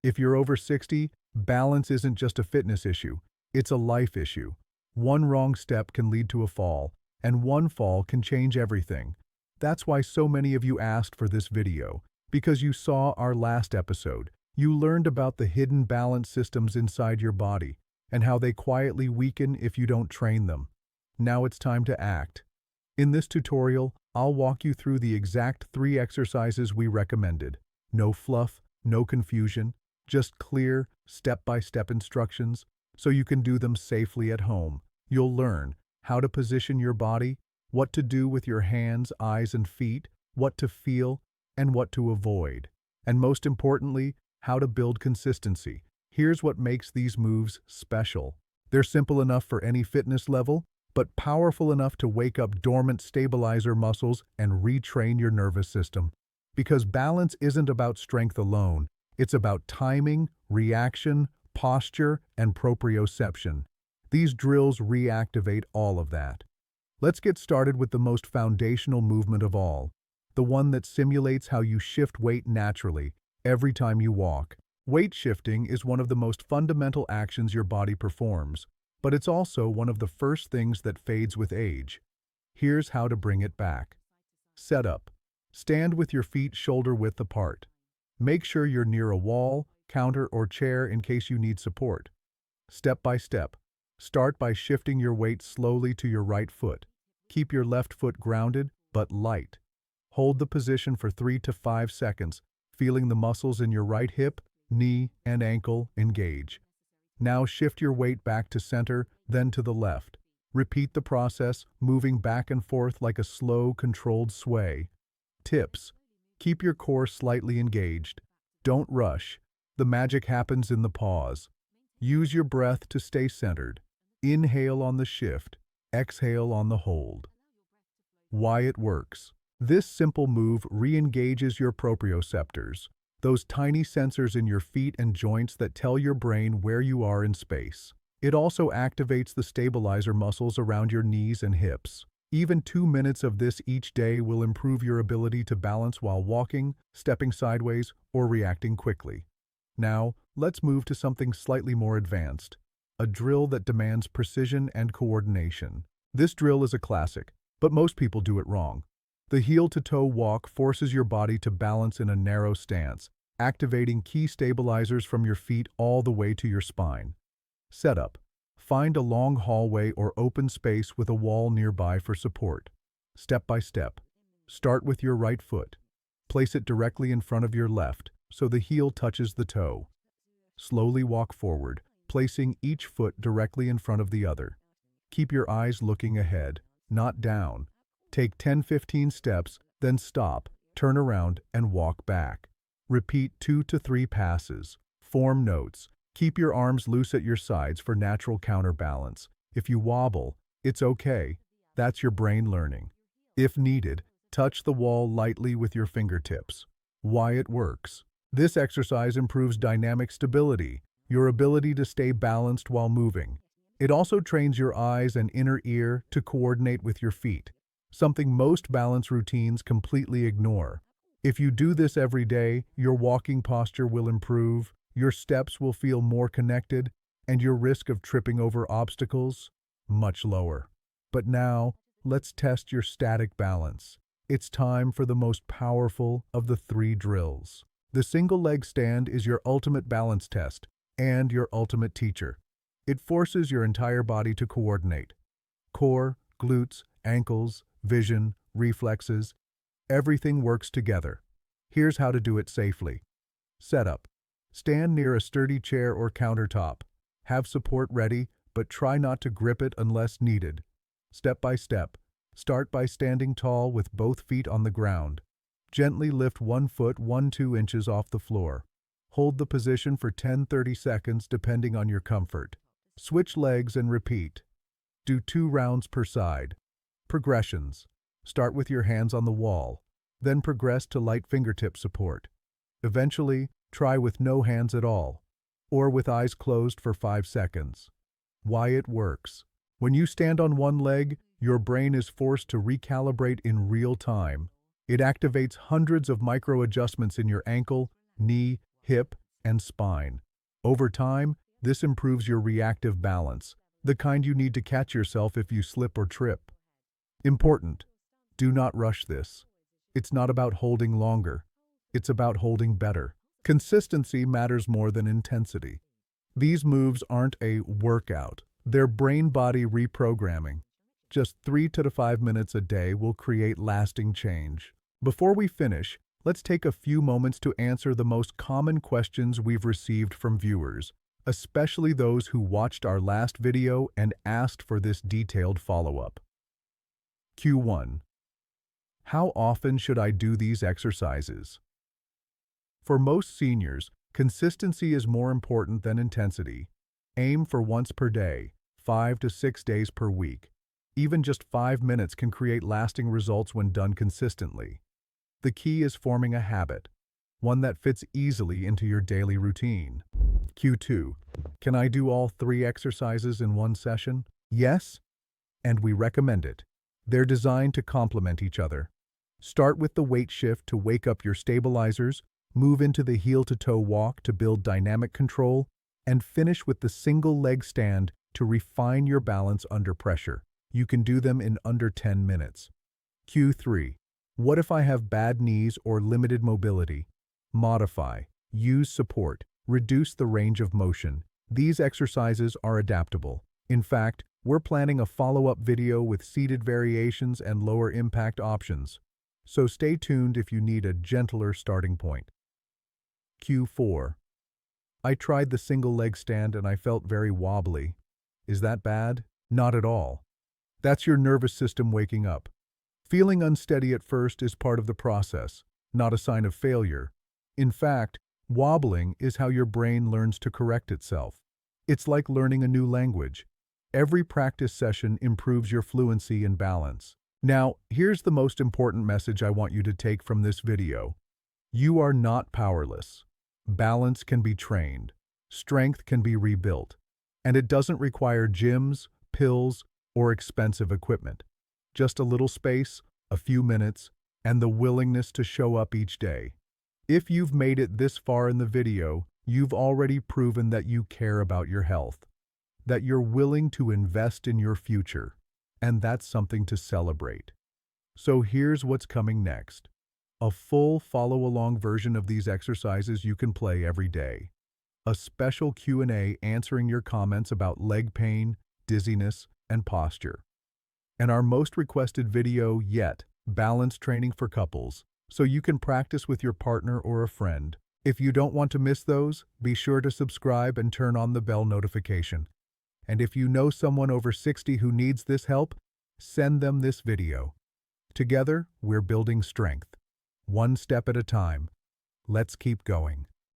If you're over 60, balance isn't just a fitness issue, it's a life issue. One wrong step can lead to a fall, and one fall can change everything. That's why so many of you asked for this video, because you saw our last episode. You learned about the hidden balance systems inside your body, and how they quietly weaken if you don't train them. Now it's time to act. In this tutorial, I'll walk you through the exact 3 exercises we recommended. No fluff, no confusion, just clear, step-by-step instructions so you can do them safely at home. You'll learn how to position your body, what to do with your hands, eyes, and feet, what to feel, and what to avoid. And most importantly, how to build consistency. Here's what makes these moves special. They're simple enough for any fitness level, but powerful enough to wake up dormant stabilizer muscles and retrain your nervous system. Because balance isn't about strength alone, it's about timing, reaction, posture, and proprioception. These drills reactivate all of that. Let's get started with the most foundational movement of all, the one that simulates how you shift weight naturally every time you walk. Weight shifting is one of the most fundamental actions your body performs, but it's also one of the first things that fades with age. Here's how to bring it back. Setup. Stand with your feet shoulder-width apart. Make sure you're near a wall, counter, or chair in case you need support. Step by step. Start by shifting your weight slowly to your right foot. Keep your left foot grounded, but light. Hold the position for 3 to 5 seconds, feeling the muscles in your right hip, knee, and ankle engage. Now shift your weight back to center, then to the left. Repeat the process, moving back and forth like a slow, controlled sway. Tips. Keep your core slightly engaged. Don't rush. The magic happens in the pause. Use your breath to stay centered. Inhale on the shift, exhale on the hold. Why it works. This simple move re-engages your proprioceptors, those tiny sensors in your feet and joints that tell your brain where you are in space. It also activates the stabilizer muscles around your knees and hips. Even 2 minutes of this each day will improve your ability to balance while walking, stepping sideways, or reacting quickly. Now, let's move to something slightly more advanced, a drill that demands precision and coordination. This drill is a classic, but most people do it wrong. The heel-to-toe walk forces your body to balance in a narrow stance, activating key stabilizers from your feet all the way to your spine. Setup. Find a long hallway or open space with a wall nearby for support. Step by step. Start with your right foot. Place it directly in front of your left, so the heel touches the toe. Slowly walk forward, placing each foot directly in front of the other. Keep your eyes looking ahead, not down. Take 10-15 steps, then stop, turn around, and walk back. Repeat 2 to 3 passes. Form notes. Keep your arms loose at your sides for natural counterbalance. If you wobble, it's okay. That's your brain learning. If needed, touch the wall lightly with your fingertips. Why it works. This exercise improves dynamic stability, your ability to stay balanced while moving. It also trains your eyes and inner ear to coordinate with your feet, something most balance routines completely ignore. If you do this every day, your walking posture will improve, your steps will feel more connected, and your risk of tripping over obstacles much lower. But now, let's test your static balance. It's time for the most powerful of the 3 drills. The single leg stand is your ultimate balance test and your ultimate teacher. It forces your entire body to coordinate. Core, glutes, ankles, vision, reflexes, everything works together. Here's how to do it safely. Setup. Stand near a sturdy chair or countertop. Have support ready, but try not to grip it unless needed. Step by step. Start by standing tall with both feet on the ground. Gently lift 1 foot 1-2 inches off the floor. Hold the position for 10-30 seconds depending on your comfort. Switch legs and repeat. Do 2 rounds per side. Progressions. Start with your hands on the wall, then progress to light fingertip support. Eventually, try with no hands at all, or with eyes closed for 5 seconds. Why it works. When you stand on one leg, your brain is forced to recalibrate in real time. It activates hundreds of micro adjustments in your ankle, knee, hip, and spine. Over time, this improves your reactive balance, the kind you need to catch yourself if you slip or trip. Important: do not rush this. It's not about holding longer. It's about holding better. Consistency matters more than intensity. These moves aren't a workout. They're brain-body reprogramming. Just 3 to 5 minutes a day will create lasting change. Before we finish, let's take a few moments to answer the most common questions we've received from viewers, especially those who watched our last video and asked for this detailed follow-up. Q1. How often should I do these exercises? For most seniors, consistency is more important than intensity. Aim for once per day, 5 to 6 days per week. Even just 5 minutes can create lasting results when done consistently. The key is forming a habit, one that fits easily into your daily routine. Q2. Can I do all 3 exercises in one session? Yes, and we recommend it. They're designed to complement each other. Start with the weight shift to wake up your stabilizers, move into the heel-to-toe walk to build dynamic control, and finish with the single leg stand to refine your balance under pressure. You can do them in under 10 minutes. Q3. What if I have bad knees or limited mobility? Modify. Use support. Reduce the range of motion. These exercises are adaptable. In fact, we're planning a follow-up video with seated variations and lower impact options. So stay tuned if you need a gentler starting point. Q4. I tried the single leg stand and I felt very wobbly. Is that bad? Not at all. That's your nervous system waking up. Feeling unsteady at first is part of the process, not a sign of failure. In fact, wobbling is how your brain learns to correct itself. It's like learning a new language. Every practice session improves your fluency and balance. Now, here's the most important message I want you to take from this video. You are not powerless. Balance can be trained. Strength can be rebuilt. And it doesn't require gyms, pills, or expensive equipment. Just a little space, a few minutes, and the willingness to show up each day. If you've made it this far in the video, you've already proven that you care about your health, that you're willing to invest in your future, and that's something to celebrate. So here's what's coming next. A full follow-along version of these exercises you can play every day. A special Q&A answering your comments about leg pain, dizziness, and posture. And our most requested video yet, balance training for couples, so you can practice with your partner or a friend. If you don't want to miss those, be sure to subscribe and turn on the bell notification. And if you know someone over 60 who needs this help, send them this video. Together, we're building strength. One step at a time. Let's keep going.